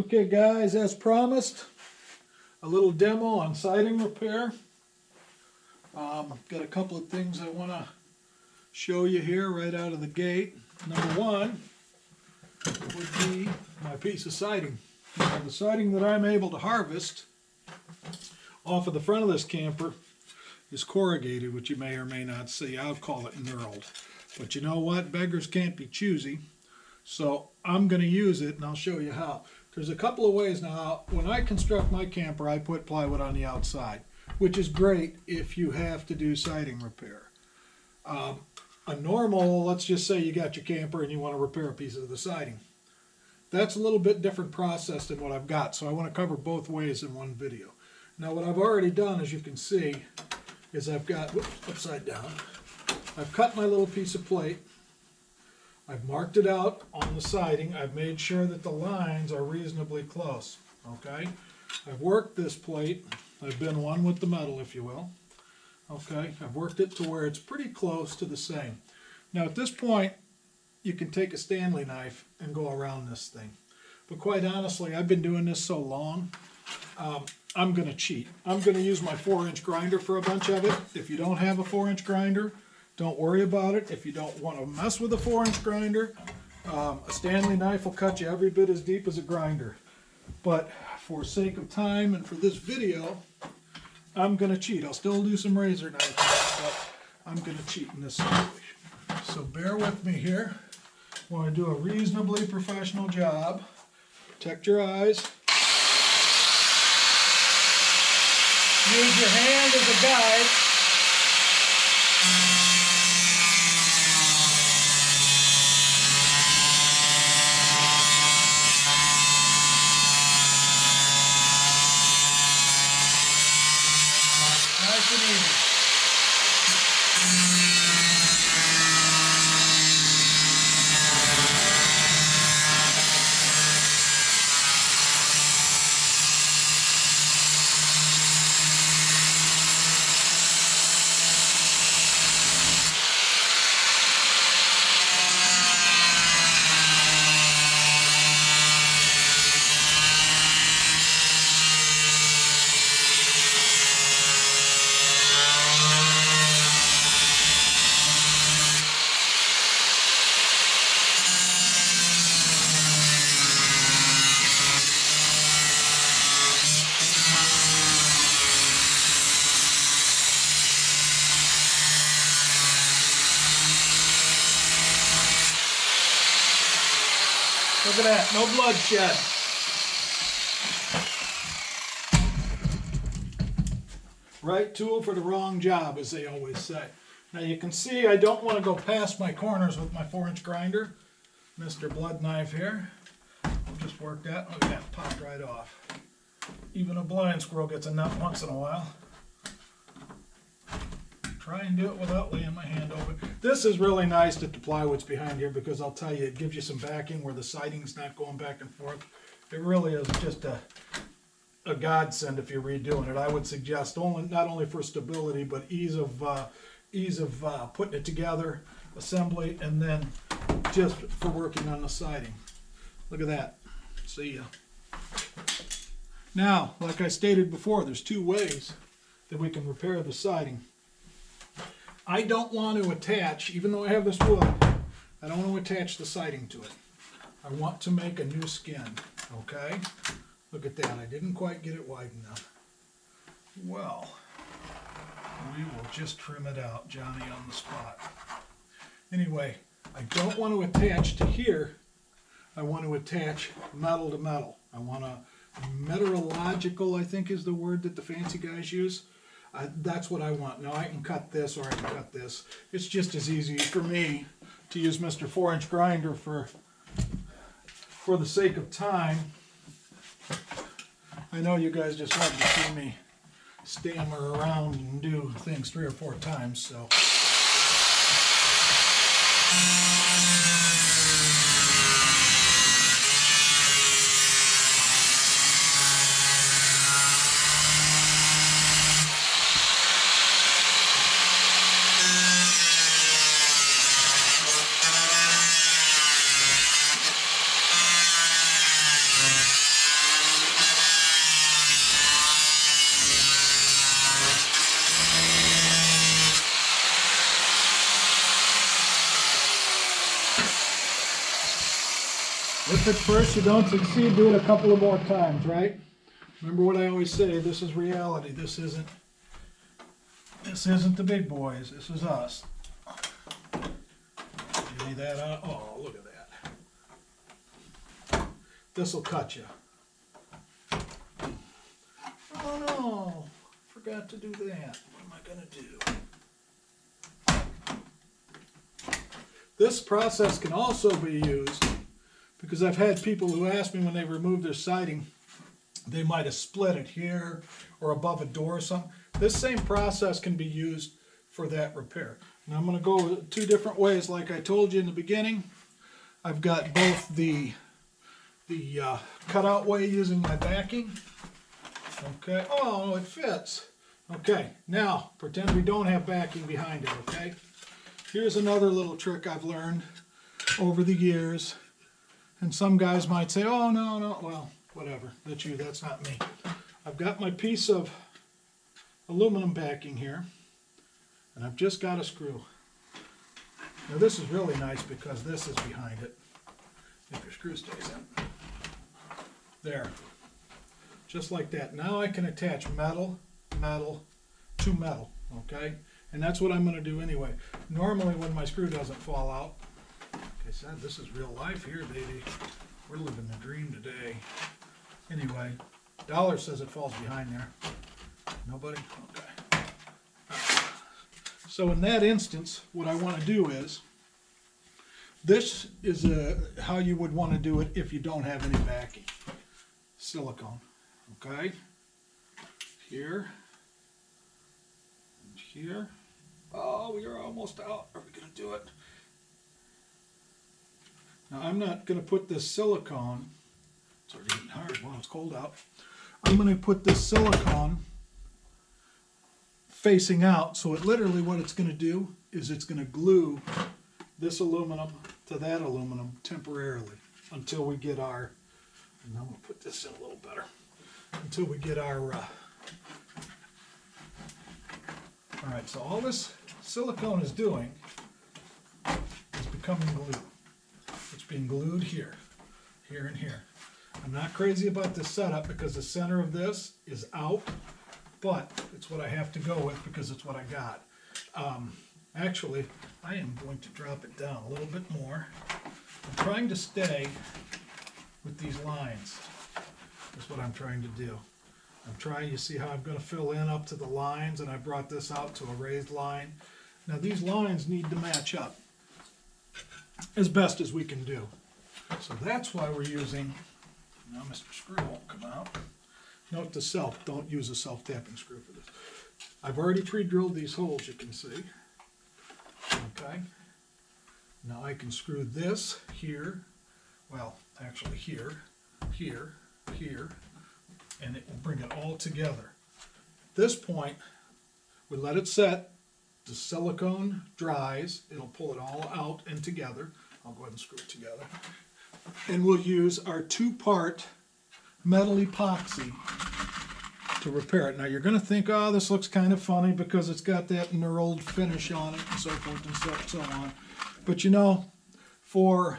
Okay guys, as promised, a little demo on siding repair. Got a couple of things I want to show you here right out of the gate. Number one would be my piece of siding. Now, the siding that I'm able to harvest off of the front of this camper is corrugated, which you may or may not see. I'll call it knurled. But you know what? Beggars can't be choosy. So I'm going to use it, and I'll show you how. There's a couple of ways now. When I construct my camper, I put plywood on the outside, which is great if you have to do siding repair. A normal, let's just say you got your camper and you want to repair a piece of the siding. That's a little bit different process than what I've got, so I want to cover both ways in one video. Now what I've already done, as you can see, is I've got, whoops, upside down, I've cut my little piece of plate. I've marked it out on the siding. I've made sure that the lines are reasonably close, okay? I've worked this plate. I've been one with the metal, if you will. Okay, I've worked it to where it's pretty close to the same. Now at this point, you can take a Stanley knife and go around this thing. But quite honestly, I've been doing this so long, I'm going to cheat. I'm going to use my 4-inch grinder for a bunch of it. If you don't have a 4-inch grinder, don't worry about it. If you don't want to mess with a 4-inch grinder, a Stanley knife will cut you every bit as deep as a grinder. But for sake of time and for this video, I'm going to cheat. I'll still do some razor knife, but I'm going to cheat in this situation. So bear with me here. I want to do a reasonably professional job. Protect your eyes. Use your hand as a guide. Nice and easy. Look at that, no bloodshed. Right tool for the wrong job, as they always say. Now you can see I don't want to go past my corners with my 4-inch grinder. Mr. Blood Knife here. I'll just work that. Look at that, popped right off. Even a blind squirrel gets a nut once in a while. Try and do it without laying my hand over. This is really nice that the plywood's behind here, because I'll tell you, it gives you some backing where the siding's not going back and forth. It really is just a godsend if you're redoing it. I would suggest not only for stability, but ease of putting it together, assembly, and then just for working on the siding. Look at that. See ya. Now, like I stated before, there's two ways that we can repair the siding. I don't want to attach, even though I have this wood, I don't want to attach the siding to it. I want to make a new skin, okay? Look at that, I didn't quite get it wide enough. Well, we will just trim it out, Johnny on the spot. Anyway, I don't want to attach to here. I want to attach metal to metal. I want a metallurgical, I think is the word that the fancy guys use. That's what I want. Now I can cut this or I can cut this. It's just as easy for me to use Mr. 4-inch grinder for the sake of time. I know you guys just love to see me stammer around and do things 3 or 4 times, so. If at first you don't succeed, do it a couple of more times, right? Remember what I always say, this is reality. This isn't the big boys, this is us. Give me that out. Oh, look at that. This'll cut you. Oh no, forgot to do that. What am I gonna do? This process can also be used because I've had people who ask me when they remove their siding, they might have split it here or above a door or something. This same process can be used for that repair. Now I'm going to go two different ways like I told you in the beginning. I've got both the cutout way using my backing. Okay, oh, it fits. Okay, now pretend we don't have backing behind it, okay? Here's another little trick I've learned over the years. And some guys might say, oh, no, well, whatever, that's you, that's not me. I've got my piece of aluminum backing here, and I've just got a screw. Now this is really nice because this is behind it, if your screw stays in. There, just like that. Now I can attach metal to metal, okay? And that's what I'm going to do anyway. Normally when my screw doesn't fall out, like I said, this is real life here, baby. We're living the dream today. Anyway, Dollar says it falls behind there. Nobody? Okay. So in that instance, what I want to do is, this is how you would want to do it if you don't have any backing. Silicone. Okay? Here. And here. Oh, we are almost out. Are we going to do it? Now I'm not going to put this silicone, it's already getting hard, wow, it's cold out. I'm going to put this silicone facing out, so it literally what it's going to do is it's going to glue this aluminum to that aluminum temporarily until we get our, and I'm going to put this in a little better, until we get our, alright, so all this silicone is doing is becoming glued. It's being glued here, here and here. I'm not crazy about this setup because the center of this is out, but it's what I have to go with because it's what I got. Actually, I am going to drop it down a little bit more. I'm trying to stay with these lines. That's what I'm trying to do. I'm trying, you see how I'm going to fill in up to the lines, and I brought this out to a raised line. Now these lines need to match up as best as we can do. So that's why we're using, now Mr. Screw won't come out. Note to self, don't use a self-tapping screw for this. I've already pre-drilled these holes, you can see. Okay. Now I can screw this here, well, actually here, here, here, and it will bring it all together. At this point, we let it set. The silicone dries, it'll pull it all out and together. I'll go ahead and screw it together. And we'll use our two-part metal epoxy to repair it. Now you're going to think, oh, this looks kind of funny because it's got that knurled finish on it and so forth and so on. But you know, for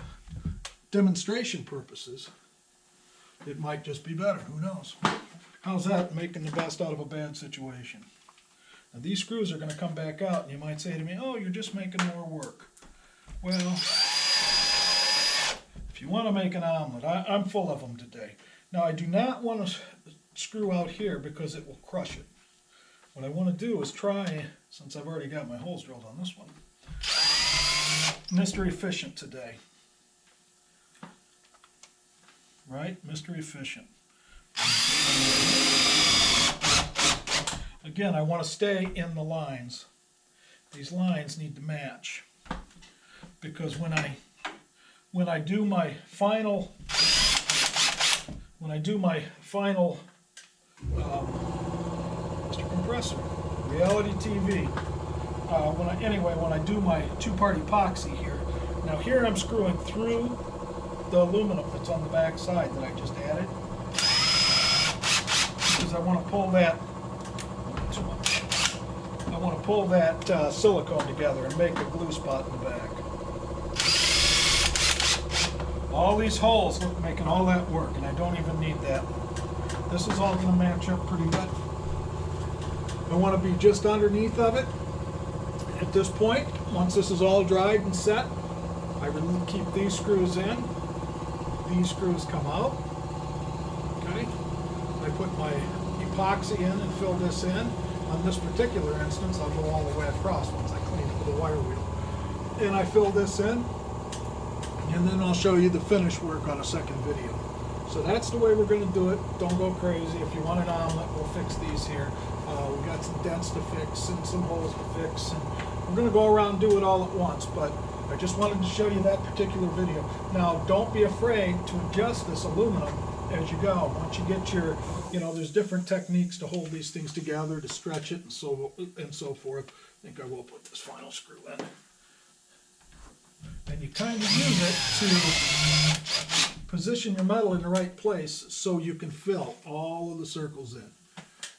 demonstration purposes, it might just be better. Who knows? How's that making the best out of a bad situation? Now these screws are going to come back out, and you might say to me, oh, you're just making more work. Well, if you want to make an omelet, I'm full of them today. Now I do not want to screw out here because it will crush it. What I want to do is try, since I've already got my holes drilled on this one, Mr. Efficient today. Right? Mr. Efficient. Again, I want to stay in the lines. These lines need to match because when I do my final Mr. Compressor, reality TV, when I do my two-part epoxy here. Now here I'm screwing through the aluminum that's on the back side that I just added because I want to pull that. I want to pull that silicone together and make a glue spot in the back. all these holes, look, making all that work, and I don't even need that. This is all going to match up pretty good. I want to be just underneath of it. At this point, once this is all dried and set, I keep these screws in. These screws come out. Okay. I put my epoxy in and fill this in. On this particular instance, I'll go all the way across once I clean it with a wire wheel. And I fill this in, and then I'll show you the finish work on a second video. So that's the way we're going to do it. Don't go crazy. If you want an omelet, we'll fix these here. We've got some dents to fix and some holes to fix. And we're going to go around and do it all at once, but I just wanted to show you that particular video. Now, don't be afraid to adjust this aluminum as you go. Once you get your, there's different techniques to hold these things together, to stretch it and so forth. I think I will put this final screw in. And you kind of use it to position your metal in the right place so you can fill all of the circles in.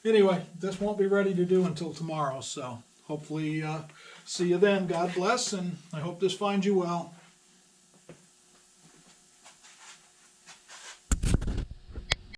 Anyway, this won't be ready to do until tomorrow, so hopefully see you then. God bless, and I hope this finds you well.